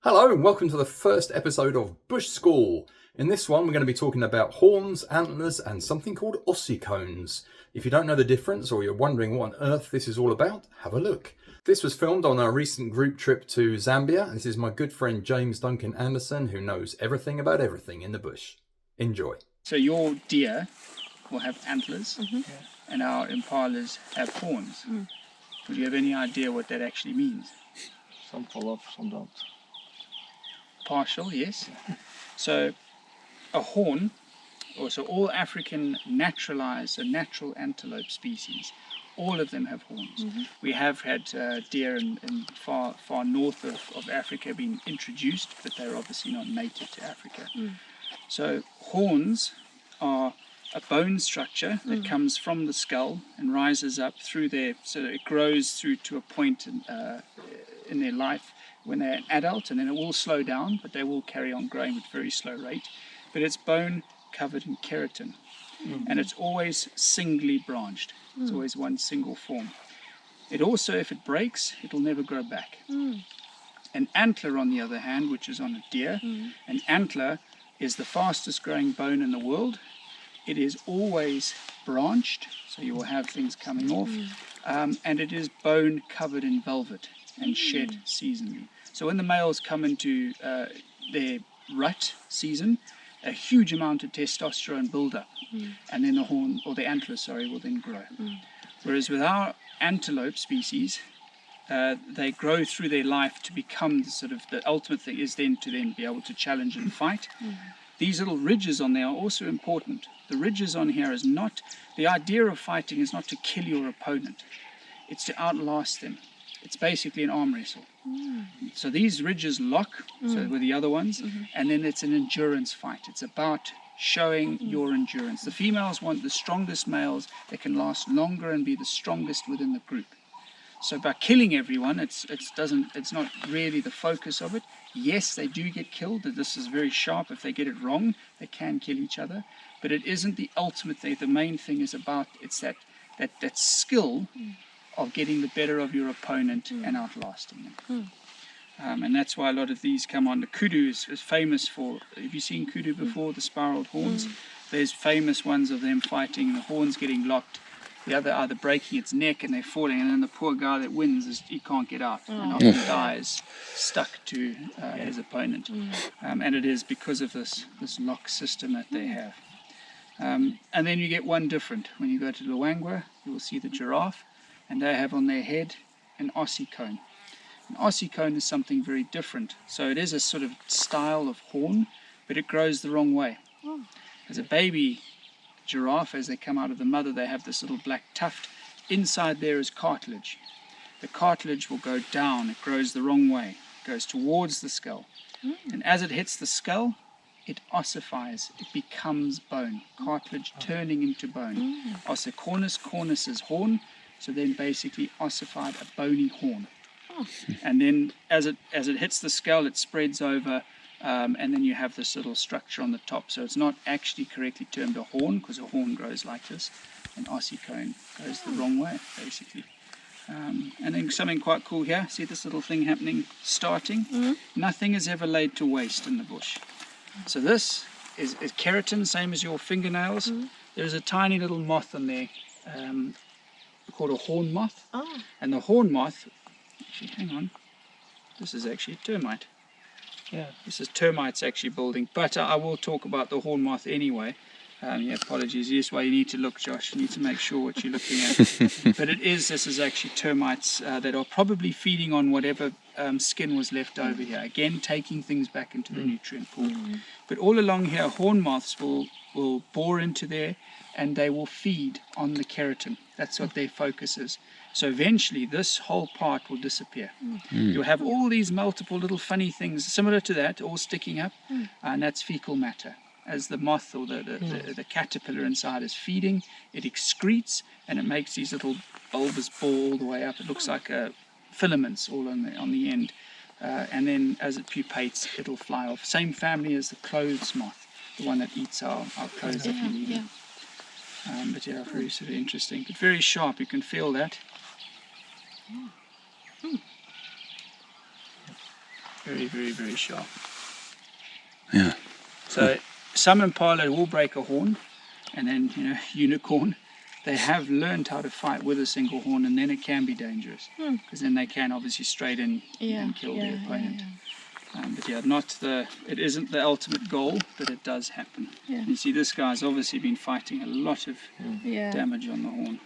Hello and welcome to the first episode of Bush School. In this one we're going to be talking about horns, antlers and something called Ossicones. If you don't know the difference or you're wondering what on earth this is all about, have a look. This was filmed on our recent group trip to Zambia. This is my good friend James Duncan-Anderson who knows everything about everything in the bush. Enjoy. So your deer will have antlers and our impalas have horns. Do you have any idea what that actually means? Some fall off, some don't. Partial, yes. So a horn, or so all African naturalized, so natural antelope species, all of them have horns. We have had deer in far north of Africa being introduced, but they're obviously not native to Africa. So horns are a bone structure that comes from the skull and rises up through there, so it grows through to a point in their life when they're an adult, and then it will slow down, but they will carry on growing at a very slow rate. But it's bone covered in keratin, and it's always singly branched. It's always one single form. It also, if it breaks, it'll never grow back. An antler, on the other hand, which is on a deer, an antler is the fastest growing bone in the world. It is always branched, so you will have things coming off, and it is bone covered in velvet and shed seasonally. So when the males come into their rut season, a huge amount of testosterone build up, and then the horn, or the antler, will then grow. Whereas with our antelope species, they grow through their life to become the ultimate thing is then to be able to challenge and fight. These little ridges on there are also important. The ridges on here is not, the idea of fighting is not to kill your opponent, it's to outlast them. It's basically an arm wrestle. So these ridges lock, so with the other ones, and then it's an endurance fight. It's about showing your endurance. The females want the strongest males that can last longer and be the strongest within the group. So by killing everyone, it's not really the focus of it. Yes, they do get killed. This is very sharp. If they get it wrong, they can kill each other. But it isn't the ultimate thing. The main thing is about that skill of getting the better of your opponent and outlasting them. And that's why a lot of these come on. The kudu is famous for, have you seen kudu before, the spiraled horns? There's famous ones of them fighting, the horns getting locked, the other either breaking its neck and they're falling, and then the poor guy that wins, he can't get out and often dies stuck to his opponent. And it is because of this lock system that they have. And then you get one different. When you go to Luangwa, you will see the giraffe, and they have on their head an ossicone. An ossicone is something very different. So it is a sort of style of horn, but it grows the wrong way. As a baby giraffe, as they come out of the mother, they have this little black tuft. Inside there is cartilage. The cartilage will go down. It grows the wrong way. It goes towards the skull. And as it hits the skull, it ossifies. It becomes bone. Cartilage turning into bone. Ossicones, cornus is horn. So then basically ossified a bony horn. And then as it hits the skull, it spreads over, and then you have this little structure on the top. So it's not actually correctly termed a horn, because a horn grows like this. An ossicone goes the wrong way, basically. And then something quite cool here. See this little thing happening, starting? Nothing is ever laid to waste in the bush. So this is keratin, same as your fingernails. There's a tiny little moth in there, called a horn moth. And the horn moth, actually, hang on, this is actually a termite. This is termites actually building, but I will talk about the horn moth anyway. Apologies, yes, well you need to look, Josh, you need to make sure what you're looking at. But this is actually termites that are probably feeding on whatever skin was left over here, again taking things back into the nutrient pool. But all along here, horn moths will bore into there and they will feed on the keratin. That's what their focus is. So eventually this whole part will disappear. You'll have all these multiple little funny things similar to that all sticking up, and that's fecal matter. As the moth or the caterpillar inside is feeding, it excretes and it makes these little bulbous ball all the way up. It looks like filaments all on the end. And then as it pupates, it'll fly off. Same family as the clothes moth, the one that eats our clothes if you leave them. But yeah, very sort of interesting, but very sharp. You can feel that. Very, very, very sharp. Yeah. So some impala will break a horn, and then, you know, unicorn, they have learned how to fight with a single horn, and then it can be dangerous, because then they can obviously straight in and kill their opponent. But yeah, it isn't the ultimate goal, but it does happen. Yeah. You see, this guy's obviously been fighting a lot of damage on the horn.